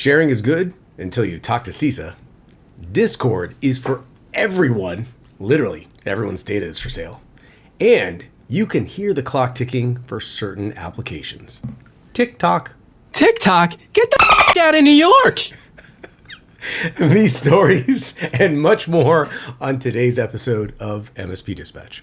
Sharing is good until you talk to CISA. Discord is for everyone. Literally, everyone's data is for sale. And you can hear the clock ticking for certain applications. TikTok. TikTok? Get the out of New York! These stories and much more on today's episode of MSP Dispatch.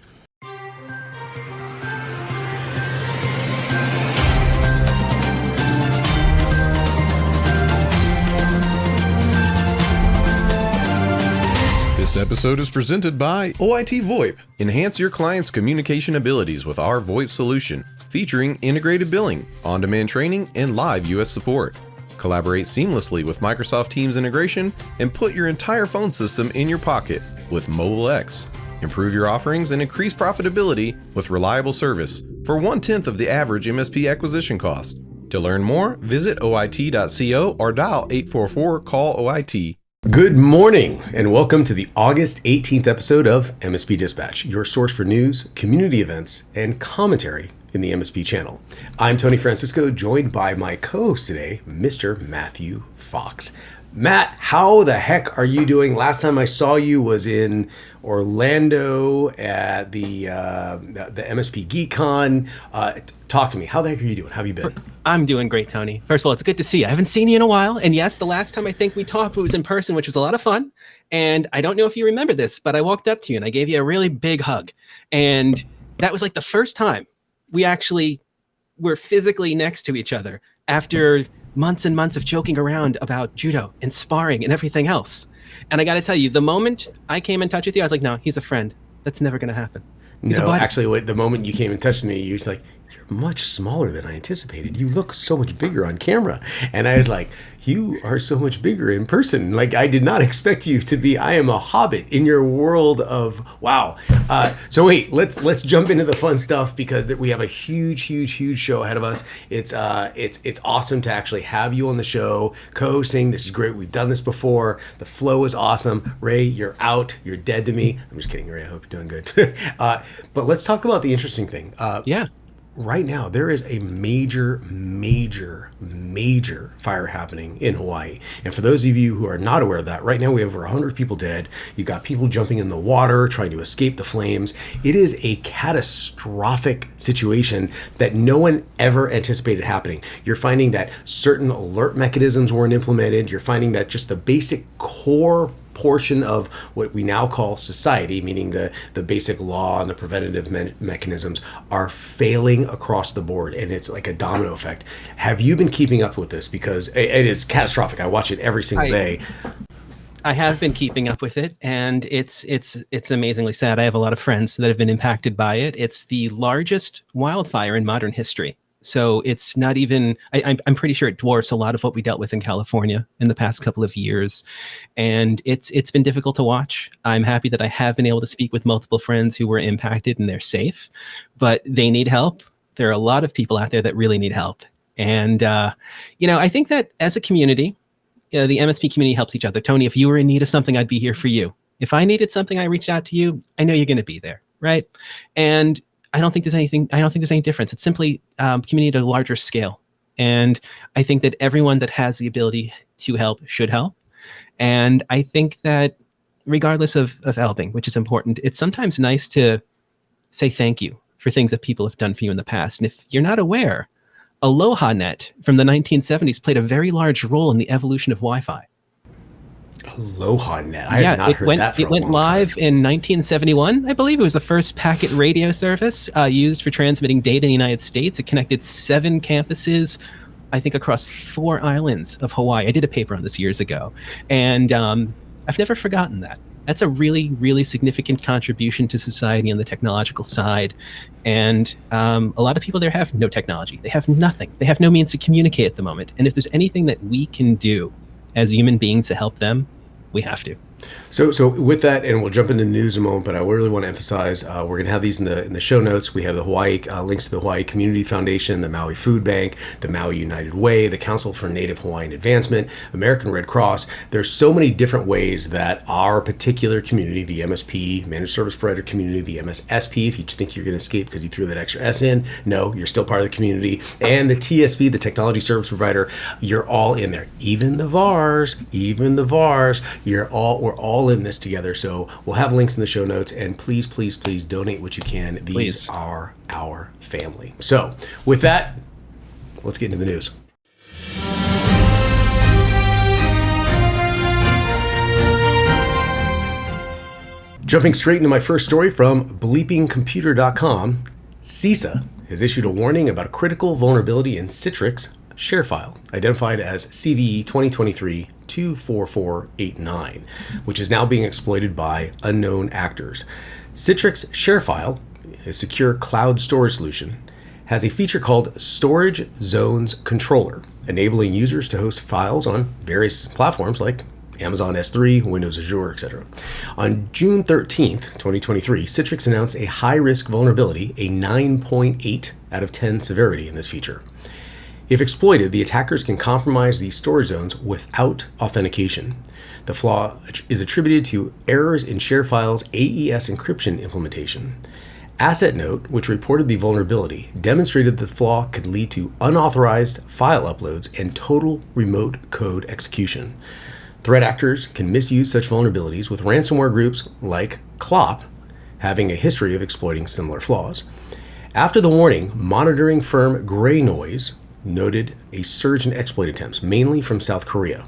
This episode is presented by OIT VoIP. Enhance your client's communication abilities with our VoIP solution, featuring integrated billing, on-demand training, and live US support. Collaborate seamlessly with Microsoft Teams integration and put your entire phone system in your pocket with Mobile X. Improve your offerings and increase profitability with reliable service for 1/10 of the average MSP acquisition cost. To learn more, visit oit.co or dial 844-CALL-OIT. Good morning and welcome to the August 18th episode of MSP Dispatch, your source for news, community events, and commentary in the MSP channel. I'm Tony Francisco, joined by my co-host today, Mr. Matthew Fox. Matt, how the heck are you doing? Last time I saw you was in Orlando at the MSP GeekCon. Talk to me. How the heck are you doing? How have you been? I'm doing great, Tony. First of all, it's good to see you. I haven't seen you in a while. And yes, the last time I think we talked, it was in person, which was a lot of fun. And I don't know if you remember this, but I walked up to you and I gave you a really big hug. And that was like the first time we actually were physically next to each other after months and months of joking around about judo and sparring and everything else. And I got to tell you, the moment I came in touch with you, I was like, no, he's a friend. That's never going to happen. No, actually, the moment you came in touch with me, you was like, you're much smaller than I anticipated. You look so much bigger on camera. And I was like, you are so much bigger in person. Like, I did not expect you to be. I am a hobbit in your world of wow. So wait, let's jump into the fun stuff because we have a huge show ahead of us. It's awesome to actually have you on the show co-hosting. This is great. We've done this before. The flow is awesome. Ray, you're out. You're dead to me. I'm just kidding, Ray. I hope you're doing good. But let's talk about the interesting thing. Yeah. Right now, there is a major fire happening in Hawaii. And for those of you who are not aware of that, right now we have over 100 people dead. You've got people jumping in the water, trying to escape the flames. It is a catastrophic situation that no one ever anticipated happening. You're finding that certain alert mechanisms weren't implemented. You're finding that just the basic core portion of what we now call society, meaning the basic law and the preventative mechanisms, are failing across the board, and it's like a domino effect. Have you been keeping up with this? Because it is catastrophic. I watch it every single day. I have been keeping up with it, and it's amazingly sad. I have a lot of friends that have been impacted by it. It's the largest wildfire in modern history. So it's not even, I'm pretty sure it dwarfs a lot of what we dealt with in California in the past couple of years. And it's been difficult to watch. I'm happy that I have been able to speak with multiple friends who were impacted and they're safe, but they need help. There are a lot of people out there that really need help. And, I think that as a community, the MSP community helps each other. Tony, if you were in need of something, I'd be here for you. If I needed something, I reached out to you. I know you're going to be there, right? And I don't think there's any difference. It's simply community at a larger scale. And I think that everyone that has the ability to help should help. And I think that regardless of helping, which is important, it's sometimes nice to say thank you for things that people have done for you in the past. And if you're not aware, AlohaNet from the 1970s played a very large role in the evolution of Wi-Fi. AlohaNet. I have not heard that for a long time. It went live in 1971. I believe it was the first packet radio service used for transmitting data in the United States. It connected 7 campuses, I think, across 4 islands of Hawaii. I did a paper on this years ago, and I've never forgotten that. That's a really significant contribution to society on the technological side. And a lot of people there have no technology. They have nothing. They have no means to communicate at the moment. And if there's anything that we can do as human beings to help them, we have to. So with that, and we'll jump into the news in a moment, but I really want to emphasize we're going to have these in the show notes. We have the Hawaii links to the Hawaii Community Foundation, the Maui Food Bank, the Maui United Way, the Council for Native Hawaiian Advancement, American Red Cross. There's so many different ways that our particular community, the MSP, Managed Service Provider community, the MSSP, if you think you're going to escape because you threw that extra S in, no, you're still part of the community, and the TSP, the Technology Service Provider, you're all in there. Even the VARs, we're all in this together. So we'll have links in the show notes, and please donate what you can. These are our family. So with that, let's get into the news. Jumping straight into my first story from bleepingcomputer.com, CISA has issued a warning about a critical vulnerability in Citrix ShareFile, identified as CVE 2023-24489, which is now being exploited by unknown actors. Citrix ShareFile, a secure cloud storage solution, has a feature called Storage Zones Controller, enabling users to host files on various platforms like Amazon S3, Windows Azure, etc. On June 13th, 2023, Citrix announced a high-risk vulnerability, a 9.8 out of 10 severity in this feature. If exploited, the attackers can compromise these storage zones without authentication. The flaw is attributed to errors in ShareFile's AES encryption implementation. AssetNote, which reported the vulnerability, demonstrated the flaw could lead to unauthorized file uploads and total remote code execution. Threat actors can misuse such vulnerabilities, with ransomware groups like Clop having a history of exploiting similar flaws. After the warning, monitoring firm Grey Noise noted a surge in exploit attempts, mainly from South Korea.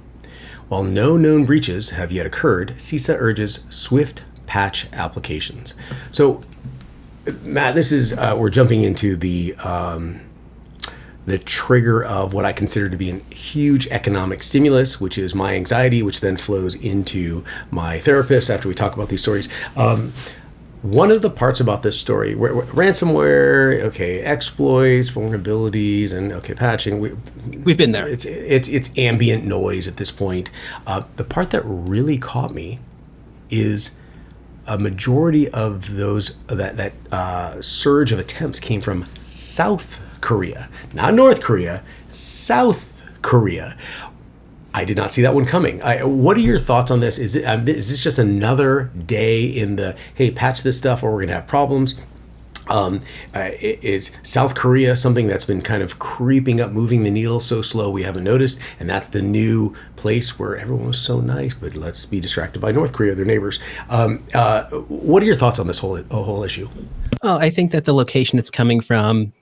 While no known breaches have yet occurred, CISA urges swift patch applications. So, Matt, this is we're jumping into the trigger of what I consider to be a huge economic stimulus, which is my anxiety, which then flows into my therapist after we talk about these stories. One of the parts about this story, ransomware, okay, exploits, vulnerabilities, and okay, patching. We've been there. It's ambient noise at this point. The part that really caught me is a majority of those that surge of attempts came from South Korea, not North Korea, South Korea. I did not see that one coming. What are your thoughts on this? Is this just another day in the, hey, patch this stuff or we're going to have problems? Is South Korea something that's been kind of creeping up, moving the needle so slow we haven't noticed? And that's the new place where everyone was so nice, but let's be distracted by North Korea, their neighbors. What are your thoughts on this whole issue? Well, I think that the location it's coming from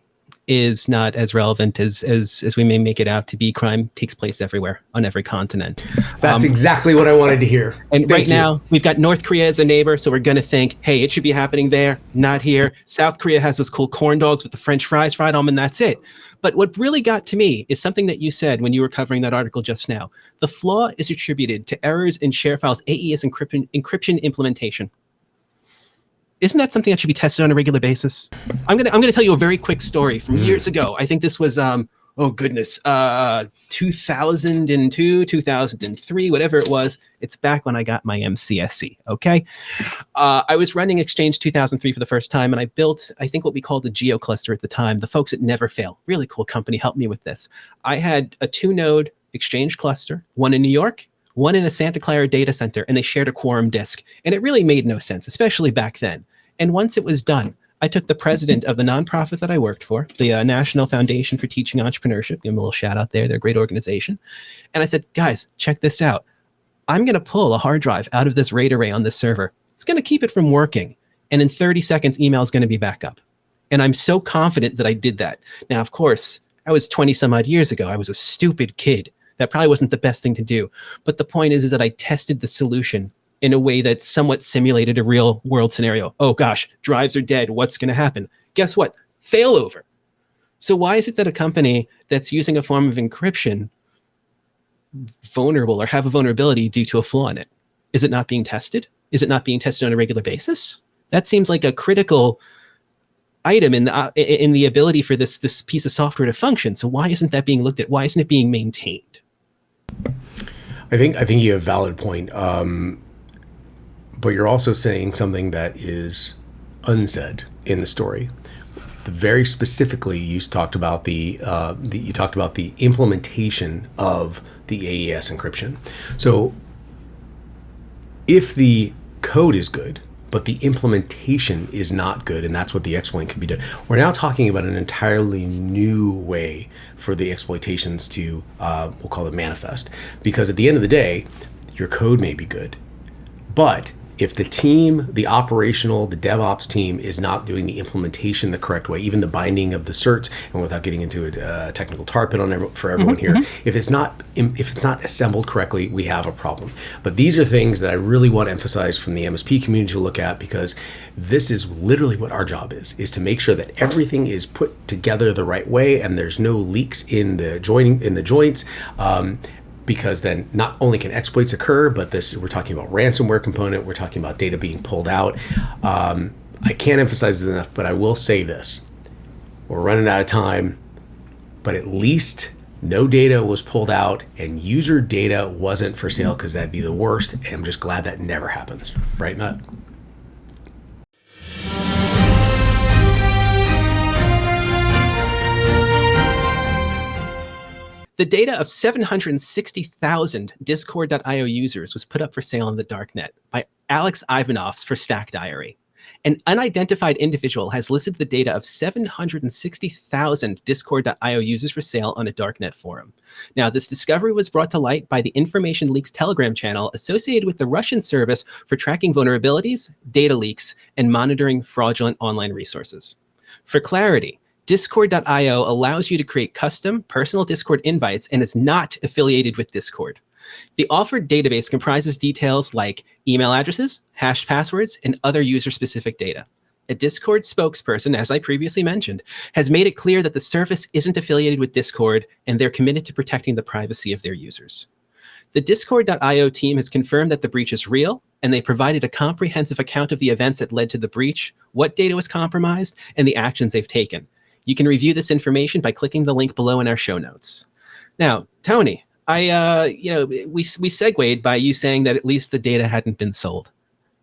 is not as relevant as we may make it out to be. Crime takes place everywhere, on every continent. That's exactly what I wanted to hear. And Thank you. Now, we've got North Korea as a neighbor, so we're going to think, hey, it should be happening there, not here. South Korea has those cool corn dogs with the French fries fried on them, and that's it. But what really got to me is something that you said when you were covering that article just now. The flaw is attributed to errors in ShareFile's AES encryption implementation. Isn't that something that should be tested on a regular basis? I'm gonna tell you a very quick story from years ago. I think this was 2002, 2003, whatever it was. It's back when I got my MCSE. Okay, I was running Exchange 2003 for the first time, and I built, I think, what we called a geo cluster at the time. The folks at Neverfail, really cool company, helped me with this. I had a 2-node Exchange cluster, one in New York, one in a Santa Clara data center, and they shared a quorum disk. And it really made no sense, especially back then. And once it was done, I took the president of the nonprofit that I worked for, the National Foundation for Teaching Entrepreneurship, give them a little shout out there, they're a great organization. And I said, guys, check this out. I'm going to pull a hard drive out of this RAID array on this server. It's going to keep it from working. And in 30 seconds, email is going to be back up. And I'm so confident that I did that. Now, of course, I was 20 some odd years ago. I was a stupid kid. That probably wasn't the best thing to do. But the point is that I tested the solution in a way that somewhat simulated a real world scenario. Oh gosh, drives are dead. What's going to happen? Guess what? Failover. So why is it that a company that's using a form of encryption vulnerable or have a vulnerability due to a flaw in it? Is it not being tested? Is it not being tested on a regular basis? That seems like a critical item in the ability for this piece of software to function. So why isn't that being looked at? Why isn't it being maintained? I think you have a valid point. but you're also saying something that is unsaid in the story. Very specifically, you talked about the implementation of the AES encryption. So, if the code is good, but the implementation is not good, and that's what the exploit can be done. We're now talking about an entirely new way for the exploitations to, we'll call it manifest. Because at the end of the day, your code may be good, but if the team, the operational, the DevOps team is not doing the implementation the correct way, even the binding of the certs, and without getting into a technical tar pit for everyone here, if it's not assembled correctly, we have a problem. But these are things that I really want to emphasize from the MSP community to look at, because this is literally what our job is to make sure that everything is put together the right way and there's no leaks in the joints. Because then not only can exploits occur, but we're talking about ransomware component, we're talking about data being pulled out. I can't emphasize this enough, but I will say this. We're running out of time, but at least no data was pulled out and user data wasn't for sale, because that'd be the worst. And I'm just glad that never happens. Right, Matt? The data of 760,000 Discord.io users was put up for sale on the Darknet by Alex Ivanovs for Stack Diary. An unidentified individual has listed the data of 760,000 Discord.io users for sale on a Darknet forum. Now, this discovery was brought to light by the Information Leaks Telegram channel associated with the Russian service for tracking vulnerabilities, data leaks, and monitoring fraudulent online resources. For clarity, Discord.io allows you to create custom personal Discord invites and is not affiliated with Discord. The offered database comprises details like email addresses, hashed passwords, and other user-specific data. A Discord spokesperson, as I previously mentioned, has made it clear that the service isn't affiliated with Discord and they're committed to protecting the privacy of their users. The Discord.io team has confirmed that the breach is real, and they provided a comprehensive account of the events that led to the breach, what data was compromised, and the actions they've taken. You can review this information by clicking the link below in our show notes. Now, Tony, we segued by you saying that at least the data hadn't been sold.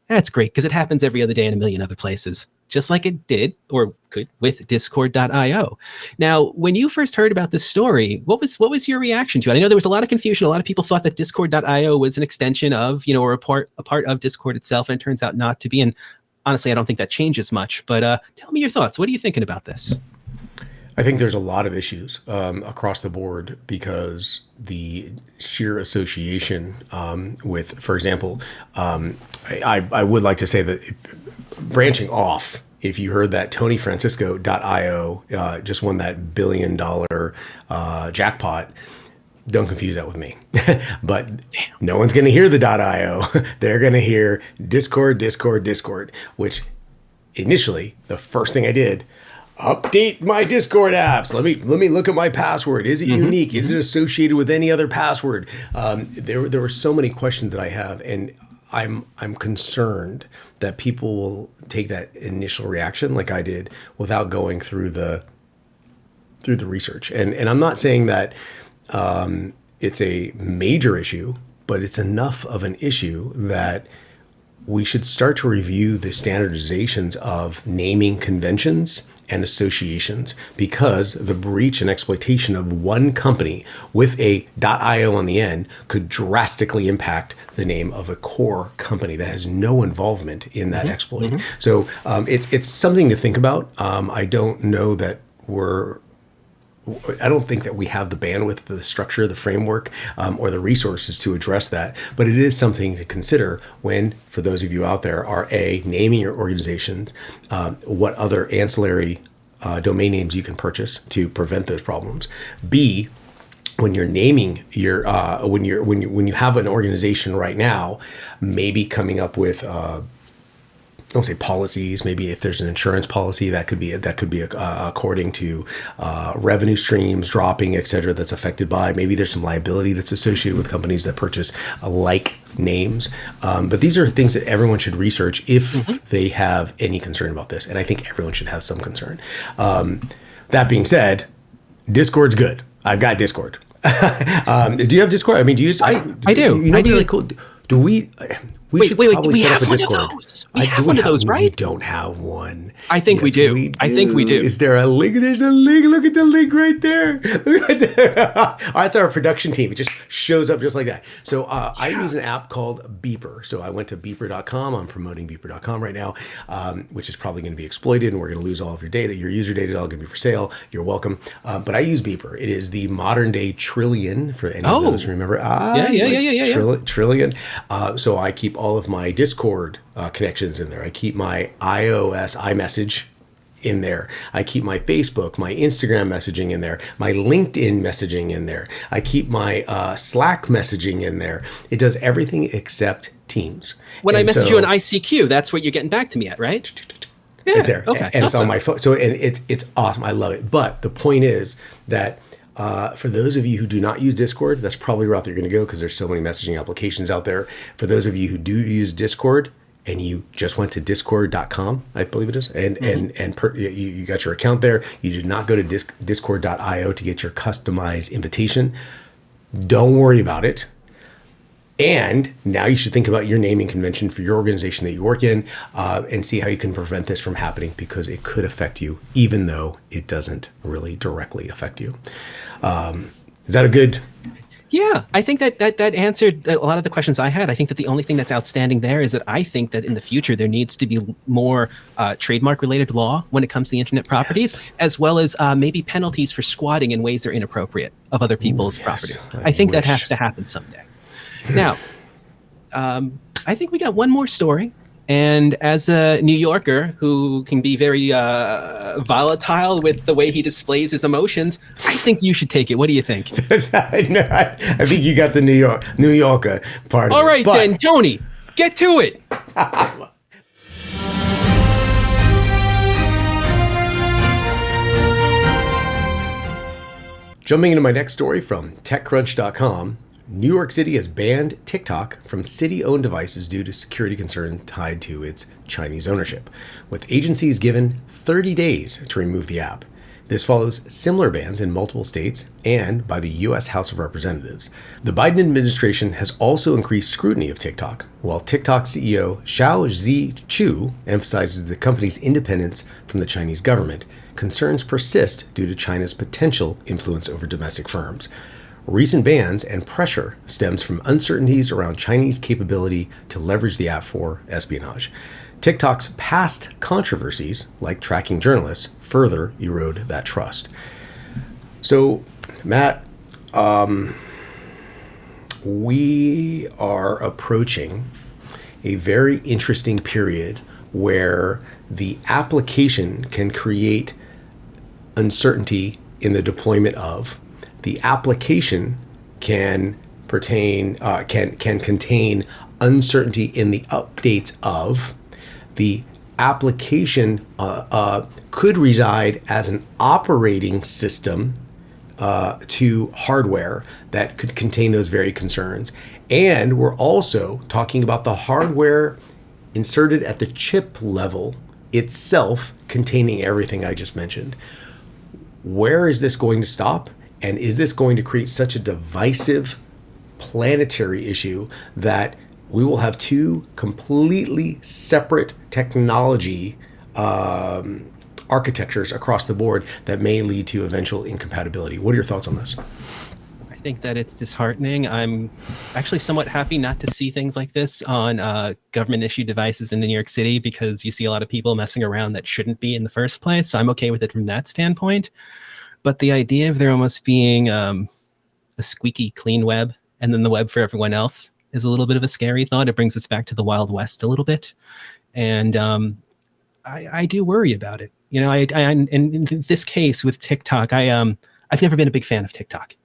That's great, because it happens every other day in a million other places, just like it did or could with Discord.io. Now, when you first heard about this story, what was your reaction to it? I know there was a lot of confusion. A lot of people thought that Discord.io was an extension of, or a part of Discord itself, and it turns out not to be. And honestly, I don't think that changes much. But tell me your thoughts. What are you thinking about this? I think there's a lot of issues across the board, because the sheer association with, for example, I would like to say that branching off, if you heard that TonyFrancisco.io just won that $1 billion jackpot, don't confuse that with me. But no one's going to hear the .io. They're going to hear Discord, which initially, the first thing I did, update my Discord apps. Let me look at my password. Is it unique? Is it associated with any other password? There were so many questions that I have, and I'm concerned that people will take that initial reaction like I did without going through the research. And I'm not saying that it's a major issue, but it's enough of an issue that we should start to review the standardizations of naming conventions and associations, because the breach and exploitation of one company with a .io on the end could drastically impact the name of a core company that has no involvement in that exploit. So it's something to think about. I don't know that I don't think that we have the bandwidth, the structure, the framework, or the resources to address that. But it is something to consider when, for those of you out there, are A, naming your organizations, what other ancillary domain names you can purchase to prevent those problems. B, when you're naming your when you have an organization right now, maybe coming up with don't say policies. Maybe if there's an insurance policy, that could be according to revenue streams dropping, et cetera, that's affected by. Maybe there's some liability that's associated with companies that purchase like names. But these are things that everyone should research if they have any concern about this. And I think everyone should have some concern. That being said, Discord's good. I've got Discord. Do you have Discord? I mean, do you use? I do. You know, I do. really cool. Do we? We should probably we set have up a one Discord. of those. We have one of those, We right? don't have one. I think we do. I think we do. Is there a link? There's a link. Look at the link right there. Look at that. That's our production team. It just shows up just like that. So I use an app called Beeper. So I went to beeper.com. I'm promoting beeper.com right now, which is probably going to be exploited, and we're going to lose all of your data. Your user data is all going to be for sale. You're welcome. But I use Beeper. It is the modern day Trillion for any of those who remember. Trillion. So I keep all of my Discord connections in there. I keep my iOS iMessage in there. I keep my Facebook, my Instagram messaging in there, my LinkedIn messaging in there. I keep my Slack messaging in there. It does everything except Teams. When I message you on ICQ, that's what you're getting back to me at, right? Yeah. Right there. Okay. And it's on my phone. So, and it's awesome. I love it. But the point is that for those of you who do not use Discord, that's probably the route you're going to go because there's so many messaging applications out there. For those of you who do use Discord and you just went to discord.com, I believe it is, and you got your account there, you did not go to discord.io to get your customized invitation, don't worry about it. And now you should think about your naming convention for your organization that you work in and see how you can prevent this from happening because it could affect you, even though it doesn't really directly affect you. Is that a good? Yeah, I think that answered a lot of the questions I had. I think that the only thing that's outstanding there is that I think that in the future there needs to be more trademark-related law when it comes to the internet properties, as well as maybe penalties for squatting in ways that are inappropriate of other people's properties. I think that has to happen someday. Now, I think we got one more story. And as a New Yorker who can be very volatile with the way he displays his emotions, I think you should take it. What do you think? I think you got the New Yorker part of it. All right, then, Tony, get to it. Jumping into my next story from TechCrunch.com. New York City has banned TikTok from city-owned devices due to security concern tied to its Chinese ownership, with agencies given 30 days to remove the app. This follows similar bans in multiple states and by the U.S. House of Representatives. The Biden administration has also increased scrutiny of TikTok, while TikTok CEO Xiaozhi Chu emphasizes the company's independence from the Chinese government. Concerns persist due to China's potential influence over domestic firms. Recent bans and pressure stems from uncertainties around Chinese capability to leverage the app for espionage. TikTok's past controversies, like tracking journalists, further erode that trust. So, Matt, we are approaching a very interesting period where the application can create uncertainty in the deployment of. The application can contain uncertainty in the updates of. The application could reside as an operating system to hardware that could contain those very concerns. And we're also talking about the hardware inserted at the chip level itself containing everything I just mentioned. Where is this going to stop? And is this going to create such a divisive planetary issue that we will have two completely separate technology architectures across the board that may lead to eventual incompatibility? What are your thoughts on this? I think that it's disheartening. I'm actually somewhat happy not to see things like this on government-issued devices in New York City because you see a lot of people messing around that shouldn't be in the first place. So I'm okay with it from that standpoint. But the idea of there almost being a squeaky clean web and then the web for everyone else is a little bit of a scary thought. It brings us back to the Wild West a little bit. And I do worry about it. You know, in this case with TikTok, I've never been a big fan of TikTok.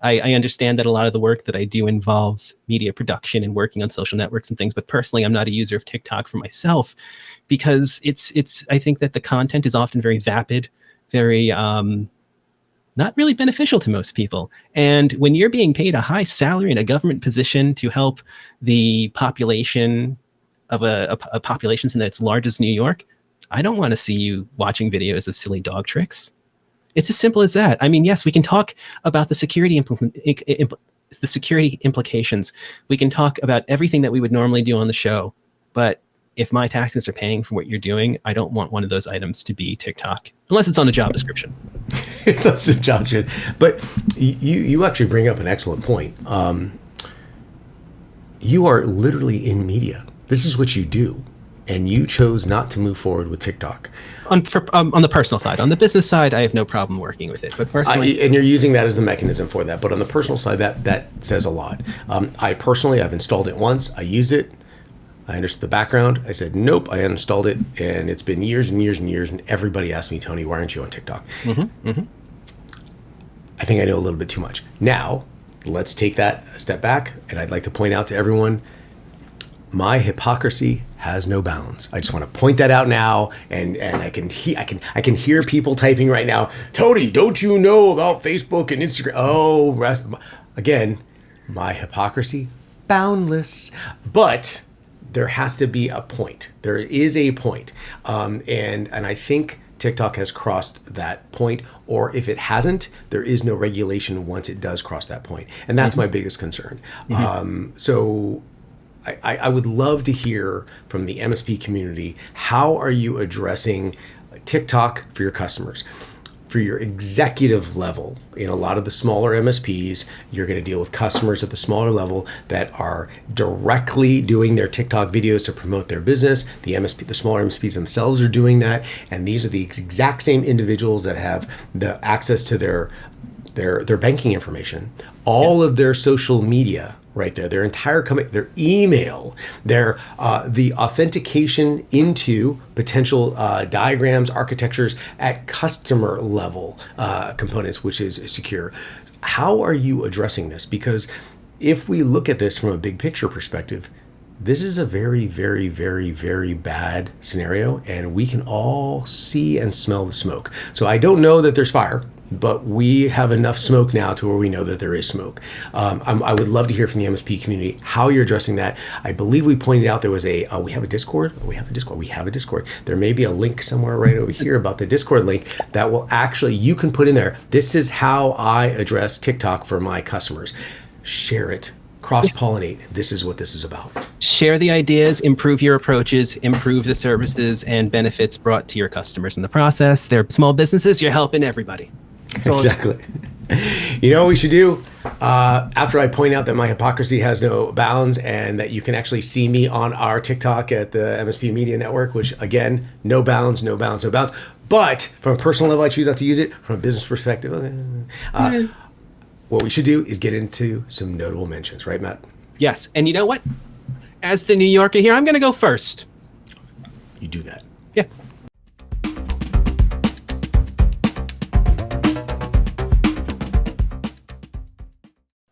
I understand that a lot of the work that I do involves media production and working on social networks and things, but personally, I'm not a user of TikTok for myself because I think that the content is often very vapid, very not really beneficial to most people. And when you're being paid a high salary in a government position to help the population of a population that's large as New York, I don't want to see you watching videos of silly dog tricks. It's as simple as that. I mean, yes, we can talk about the security the security implications. We can talk about everything that we would normally do on the show, but if my taxes are paying for what you're doing, I don't want one of those items to be TikTok, unless it's on a job description. It's not a job description. But you actually bring up an excellent point. You are literally in media. This is what you do. And you chose not to move forward with TikTok. On the personal side. On the business side, I have no problem working with it. But personally, and you're using that as the mechanism for that. But on the personal side, that says a lot. I've installed it once. I use it. I understood the background. I said, nope, I uninstalled it. And it's been years and years and years. And everybody asked me, Tony, why aren't you on TikTok? Mm-hmm, mm-hmm. I think I know a little bit too much. Now, let's take that a step back. And I'd like to point out to everyone, my hypocrisy has no bounds. I just want to point that out now, and I can hear people typing right now. Tony, don't you know about Facebook and Instagram? Again, my hypocrisy boundless, but there has to be a point. There is a point, and I think TikTok has crossed that point, or if it hasn't, there is no regulation once it does cross that point, and that's my biggest concern. So I would love to hear from the MSP community, how are you addressing TikTok for your customers? For your executive level, in a lot of the smaller MSPs, you're going to deal with customers at the smaller level that are directly doing their TikTok videos to promote their business. The smaller MSPs themselves are doing that, and these are the exact same individuals that have the access to their banking information, all of their social media. Right there, their entire company, their email, their the authentication into potential diagrams, architectures at customer level components, which is secure. How are you addressing this? Because if we look at this from a big picture perspective, this is a very, very, very, very bad scenario, and we can all see and smell the smoke. So I don't know that there's fire, but we have enough smoke now to where we know that there is smoke. I would love to hear from the MSP community how you're addressing that. I believe we pointed out there was we have a Discord. We have a Discord. There may be a link somewhere right over here about the Discord link that will actually, you can put in there, this is how I address TikTok for my customers. Share it. Cross-pollinate. This is what this is about. Share the ideas, improve your approaches, improve the services and benefits brought to your customers in the process. They're small businesses. You're helping everybody. Exactly. You know what we should do? After I point out that my hypocrisy has no bounds and that you can actually see me on our TikTok at the MSP Media Network, which again, no bounds, no bounds, no bounds. But from a personal level, I choose not to use it. From a business perspective, what we should do is get into some notable mentions, right, Matt? Yes. And you know what? As the New Yorker here, I'm going to go first. You do that. Yeah.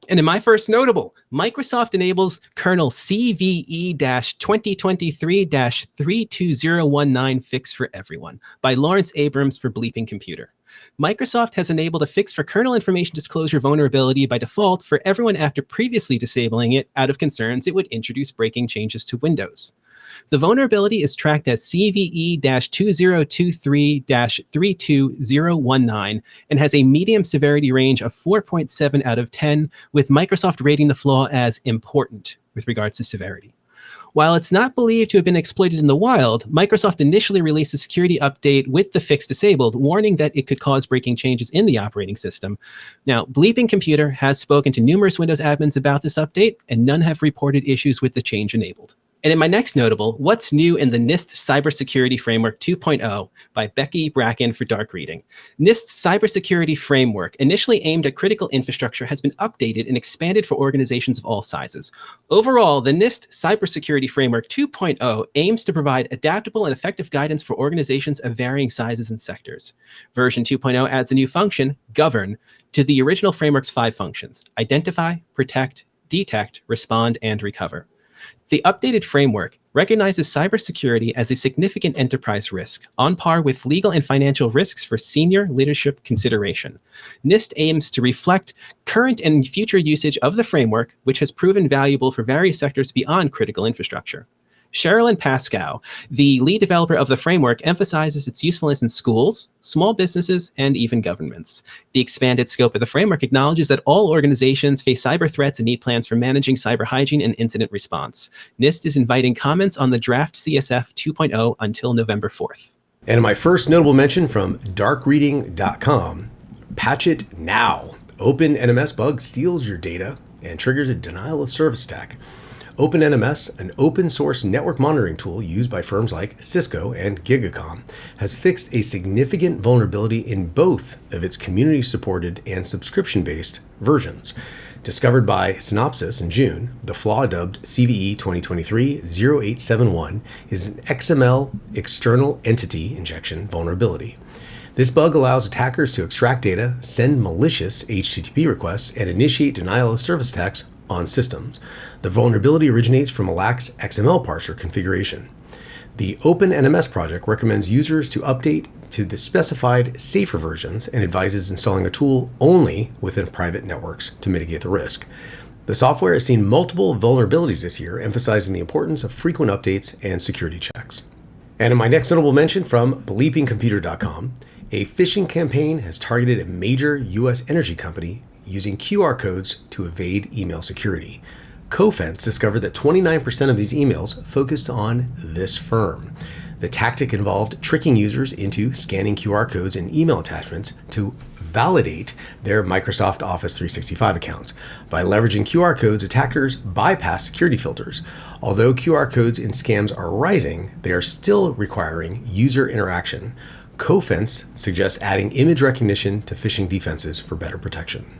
And in my first notable, Microsoft enables kernel CVE-2023-32019 fix for everyone by Lawrence Abrams for Bleeping Computer. Microsoft has enabled a fix for kernel information disclosure vulnerability by default for everyone after previously disabling it out of concerns it would introduce breaking changes to Windows. The vulnerability is tracked as CVE-2023-32019 and has a medium severity range of 4.7 out of 10, with Microsoft rating the flaw as important with regards to severity. While it's not believed to have been exploited in the wild, Microsoft initially released a security update with the fix disabled, warning that it could cause breaking changes in the operating system. Now, Bleeping Computer has spoken to numerous Windows admins about this update, and none have reported issues with the change enabled. And in my next notable, what's new in the NIST Cybersecurity Framework 2.0 by Becky Bracken for Dark Reading. NIST's Cybersecurity Framework, initially aimed at critical infrastructure, has been updated and expanded for organizations of all sizes. Overall, the NIST Cybersecurity Framework 2.0 aims to provide adaptable and effective guidance for organizations of varying sizes and sectors. Version 2.0 adds a new function, govern, to the original framework's 5 functions: identify, protect, detect, respond, and recover. The updated framework recognizes cybersecurity as a significant enterprise risk, on par with legal and financial risks for senior leadership consideration. NIST aims to reflect current and future usage of the framework, which has proven valuable for various sectors beyond critical infrastructure. Sherilyn Pascoe, the lead developer of the framework, emphasizes its usefulness in schools, small businesses, and even governments. The expanded scope of the framework acknowledges that all organizations face cyber threats and need plans for managing cyber hygiene and incident response. NIST is inviting comments on the draft CSF 2.0 until November 4th. And my first notable mention from darkreading.com, patch it now. OpenNMS bug steals your data and triggers a denial of service attack. OpenNMS, an open source network monitoring tool used by firms like Cisco and Gigacom, has fixed a significant vulnerability in both of its community-supported and subscription-based versions. Discovered by Synopsys in June, the Flaw dubbed CVE 2023-0871 is an XML external entity injection vulnerability. This bug allows attackers to extract data, send malicious HTTP requests, and initiate denial of service attacks on systems. The vulnerability originates from a lax XML parser configuration. The OpenNMS project recommends users to update to the specified safer versions and advises installing a tool only within private networks to mitigate the risk. The software has seen multiple vulnerabilities this year, emphasizing the importance of frequent updates and security checks. And in my next notable mention from bleepingcomputer.com, a phishing campaign has targeted a major U.S. energy company using QR codes to evade email security. Cofense discovered that 29% of these emails focused on this firm. The tactic involved tricking users into scanning QR codes and email attachments to validate their Microsoft Office 365 accounts. By leveraging QR codes, attackers bypass security filters. Although QR codes in scams are rising, they are still requiring user interaction. Cofense suggests adding image recognition to phishing defenses for better protection.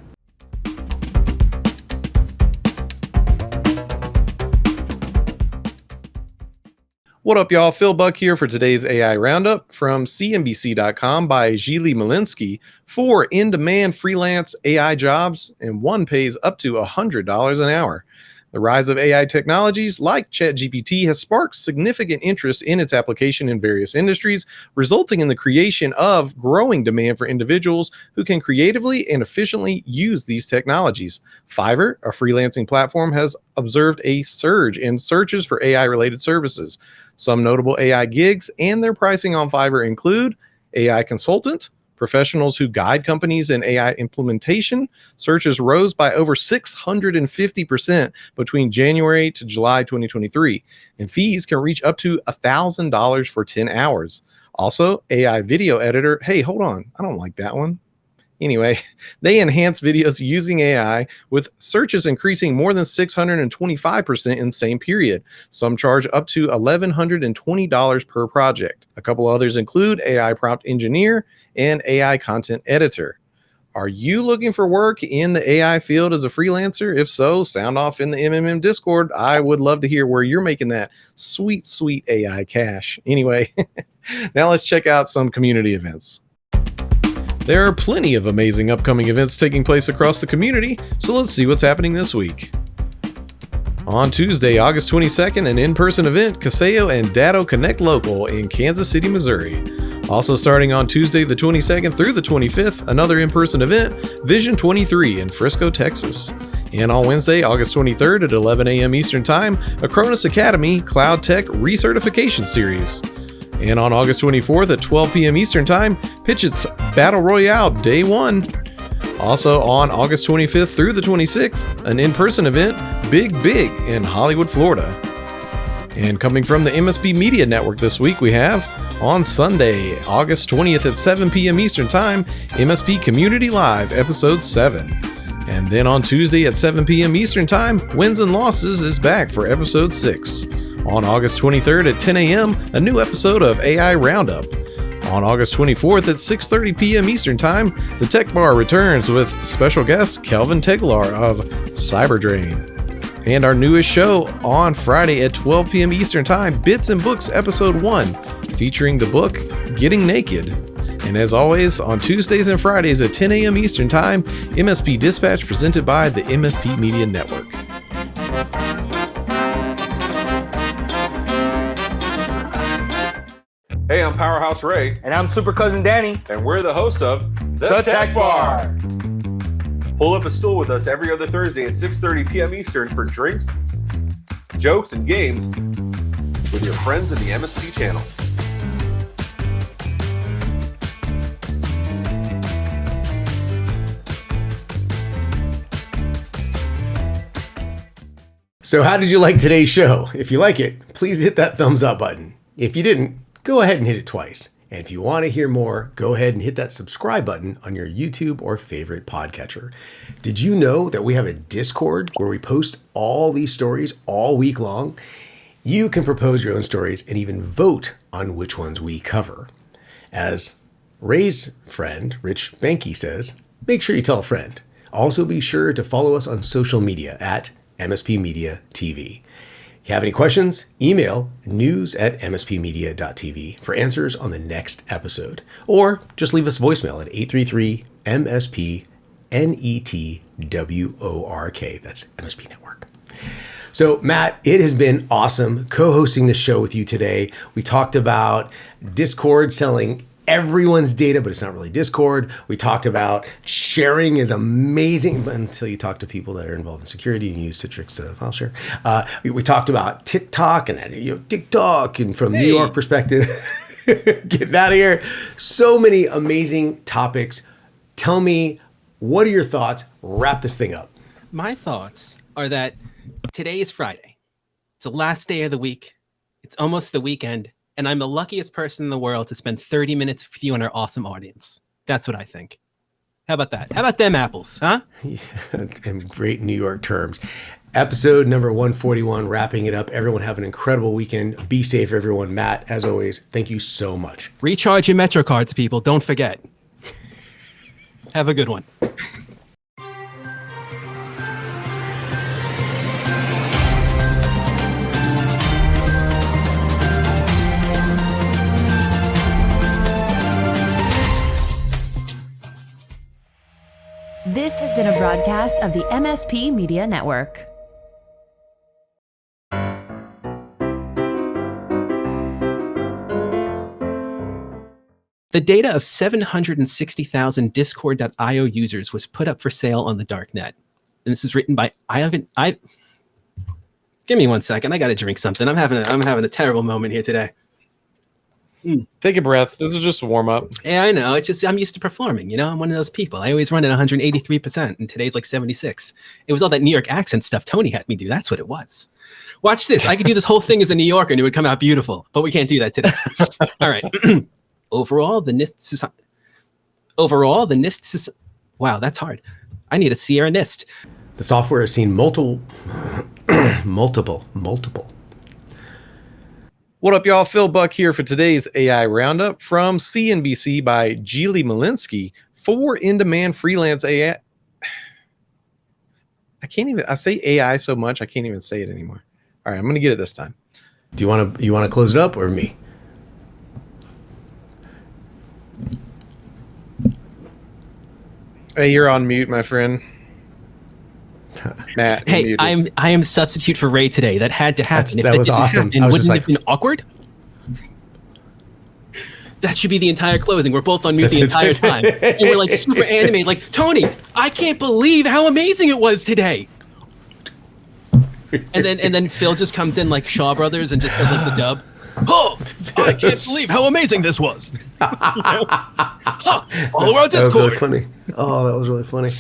What up, y'all? Phil Buck here for today's AI Roundup from CNBC.com by Zhili Malinsky. 4 in-demand freelance AI jobs, and one pays up to $100 an hour. The rise of AI technologies like ChatGPT has sparked significant interest in its application in various industries, resulting in the creation of growing demand for individuals who can creatively and efficiently use these technologies. Fiverr, a freelancing platform, has observed a surge in searches for AI-related services. Some notable AI gigs and their pricing on Fiverr include AI consultant, professionals who guide companies in AI implementation. Searches rose by over 650% between January to July 2023, and fees can reach up to $1,000 for 10 hours. Also, AI video editor. Hey, hold on. I don't like that one. Anyway, they enhance videos using AI, with searches increasing more than 625% in the same period. Some charge up to $1,120 per project. A couple others include AI prompt engineer and AI content editor. Are you looking for work in the AI field as a freelancer? If so, sound off in the MMM Discord. I would love to hear where you're making that sweet, sweet AI cash. Anyway, now let's check out some community events. There are plenty of amazing upcoming events taking place across the community, so let's see what's happening this week. On Tuesday, August 22nd, an in-person event, Kaseya and Datto Connect Local in Kansas City, Missouri. Also starting on Tuesday the 22nd through the 25th, another in-person event, Vision 23 in Frisco, Texas. And on Wednesday, August 23rd at 11 a.m. Eastern Time, Acronis Academy Cloud Tech Recertification Series. And on August 24th at 12 p.m. Eastern Time, PitchIT's Battle Royale Day 1. Also on August 25th through the 26th, an in-person event, BigBIG in Hollywood, Florida. And coming from the MSP Media Network this week, we have on Sunday, August 20th at 7 p.m. Eastern Time, MSP Community Live Episode 7. And then on Tuesday at 7 p.m. Eastern Time, Wins and Losses is back for Episode 6. On August 23rd at 10 a.m., a new episode of AI Roundup. On August 24th at 6:30 p.m. Eastern Time, the Tech Bar returns with special guest Kelvin Teglar of Cyberdrain. And our newest show on Friday at 12 p.m. Eastern Time, Bits and Books Episode 1, featuring the book Getting Naked. And as always, on Tuesdays and Fridays at 10 a.m. Eastern Time, MSP Dispatch presented by the MSP Media Network. Hey, I'm Powerhouse Ray. And I'm Super Cousin Danny. And we're the hosts of The Tech Bar. Pull up a stool with us every other Thursday at 6:30 p.m. Eastern for drinks, jokes, and games. with your friends in the MSP channel. So how did you like today's show? If you like it, please hit that thumbs up button. If you didn't, go ahead and hit it twice. And if you want to hear more, go ahead and hit that subscribe button on your YouTube or favorite podcatcher. Did you know that we have a Discord where we post all these stories all week long? You can propose your own stories and even vote on which ones we cover. As Ray's friend, Rich Banky, says, make sure you tell a friend. Also be sure to follow us on social media at MSP Media TV. If you have any questions, email news@mspmedia.tv for answers on the next episode. Or just leave us voicemail at 833-MSP-NETWORK. That's MSP Network. So, Matt, it has been awesome co-hosting the show with you today. We talked about Discord selling everyone's data, but it's not really Discord. We talked about sharing is amazing until you talk to people that are involved in security and use Citrix file share. We talked about TikTok and TikTok and from New York perspective, getting out of here. So many amazing topics. Tell me, what are your thoughts? Wrap this thing up. My thoughts are that today is Friday. It's the last day of the week. It's almost the weekend. And I'm the luckiest person in the world to spend 30 minutes with you and our awesome audience. That's what I think. How about that? How about them apples, huh? Yeah, in great New York terms. Episode number 141, wrapping it up. Everyone have an incredible weekend. Be safe, everyone. Matt, as always, thank you so much. Recharge your Metro cards, people. Don't forget. Have a good one. This has been a broadcast of the MSP Media Network. The data of 760,000 Discord.io users was put up for sale on the Darknet. And this is written by Give me 1 second. I got to drink something. I'm having a terrible moment here today. Take a breath. This is just a warm up. Yeah, I know. It's just I'm used to performing. You know, I'm one of those people. I always run at 183%, and today's like 76. It was all that New York accent stuff Tony had me do. That's what it was. Watch this. I could do this whole thing as a New Yorker, and it would come out beautiful. But we can't do that today. All right. Overall, the NIST. Wow, that's hard. I need a Sierra NIST. The software has seen multiple. What up, y'all? Phil Buck here for today's AI Roundup from CNBC by Geely Malinsky for in-demand freelance AI. I say AI so much, I can't even say it anymore. All right, I'm going to get it this time. Do you want to close it up or me? Hey, you're on mute, my friend. Matt, hey, I am substitute for Ray today. That had to happen. That was awesome. And wouldn't it have been awkward? That should be the entire closing. We're both on mute the entire time. And we're like super animated. Like, Tony, I can't believe how amazing it was today. And then Phil just comes in like Shaw Brothers and just does like the dub. Oh, I can't believe how amazing this was. Follow our Discord. That was really funny. Oh, that was really funny.